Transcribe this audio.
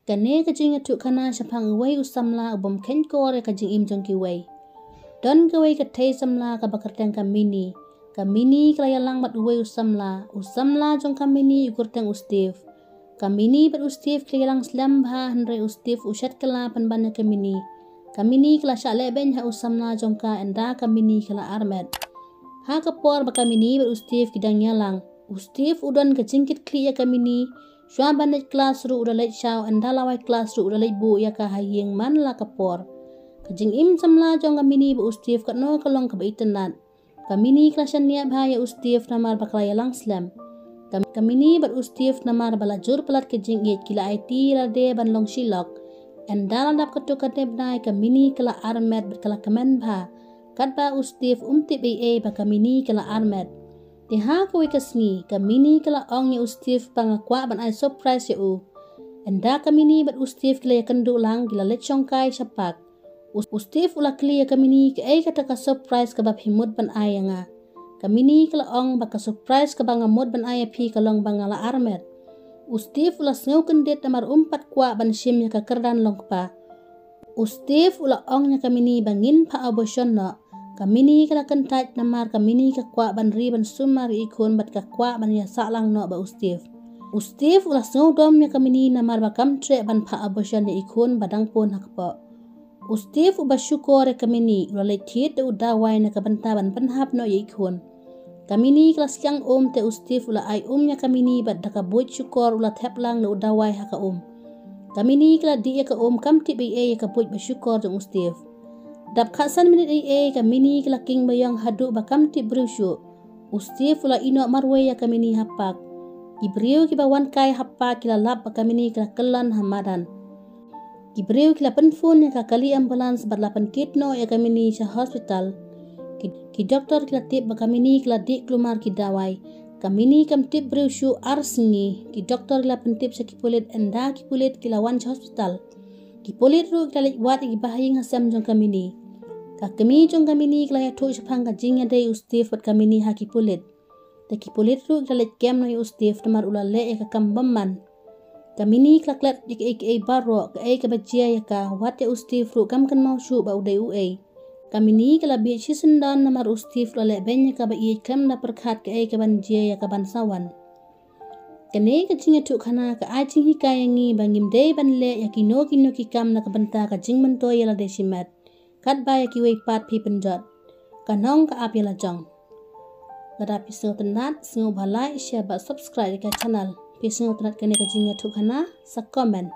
Kane kajing atuk kana syapang wei usamla ubom ken kore kajing im jong ki wei. Don ke wei katay samla ka bakarteng kamini. Kamini kalaya lang mat wei usamla jong kamini ukurteng ustif. Kamini bat ustif kalaya lang slamba henry ustif usat kala panbanya kamini. Kamini kala syak leben ha usamla jong ka enda kamini kala armet. Ha kapor ba kamini bat ustif kidang nyalang. Ustif udan kajingkit kli ya kamini. Shua banit kelas ru udah leit syau enda lawai kelas ru udah leit bu ya ka hayeng man la kapor. Kajing im samla jong kamini ba ustif kat no kalong ka baitenat. Kamini kelasan niat bahaya ustif namar bakalaya lang slam. Kamini bat ustif namar balajur pelat kajing iet kila IT rade ban long silok. Enda landap ketuk katib nai kamini kala armet berkala kemen bah. Kat ba ustif umtip ba kamini kala armet. Tiha kuwi kesngi kamini kala ong ya ustif pangakwa ban ai surprise ya u. Enda kamini bat ustif kila ya kenduk lang gila let syongkai syapak. Ustif ulah kli ya kamini ke ai kata ka surprise ka bab himut ban ai nga. Kamini kala ong baka surprise ka bangamut ban ai pi kalong bangala armet. Ustif ulah sengau kendet namar umpat kwa ban sim ya ka kerdan long pa. Ustif ulah ong ya kamini bangin pa abortion no. Kamini kala kentat namar kamini ka kwa ban ri ban sumar ikon bat ka kwa ban ya saklang no ba ustif. Ustif ulah sengau dom ya kamini namar bakam tre ban pa abortion ya ikon badang pun hakpo. Ustif uba syukur ya kamini ulah letit da udawai na kabanta ban penhap no ya ikon. Kamini kala siang te ustif ulah ai ya kamini bat daka buat syukur ulah teplang na udawai haka Kamini kala di ya ka kam tip ya ka buat bersyukur jong ustif. Dap khasan minit kamini kala king bayang haduk bakam tip berusyu. Ustif ulah ino marwe ya kamini hapak. Ibriu ki bawan kai hapak kila lap kamini kala kelan hamadan. Ibriu kila penfun ya kali ambulans berlapan kitno ya kamini sa hospital. Ki doktor kila tip bakamini kila dik kelumar ki dawai. Kamini kam tip berusyu arsengi. Ki doktor kila pentip sa kipulit enda kipulit kila wan sa hospital. Kipulit ru kila likwat ki bahaying hasam jong kamini. Kami jong kamini kala ya tuk syapang kajing ya day ustif bat kamini haki pulit. Da kipulit ru kala let kem no ya ustif namar ula le ya kakam beman. Kamini kala klet ya baro ka kabajia ya ka wat ya ustif ru kam kan mau syuk ba uday uay. Kamini kala biat sisendan namar ustif ula le ben ya ka ba iya kem na perkat ka kabanjia ya ka bansawan. Kene kajing ya tuk kana ka ajing hikayangi bangim day ban le ya kino ki kam na kabanta kajing mentoy ya la desimat. Kat baya kiwei pat pi penjot. Kanong ka api lajong. Gada pi sengu tenat, sengu balai, share ba subscribe ke channel. Pi sengu tenat kene kajingnya tuk hana, sa komen.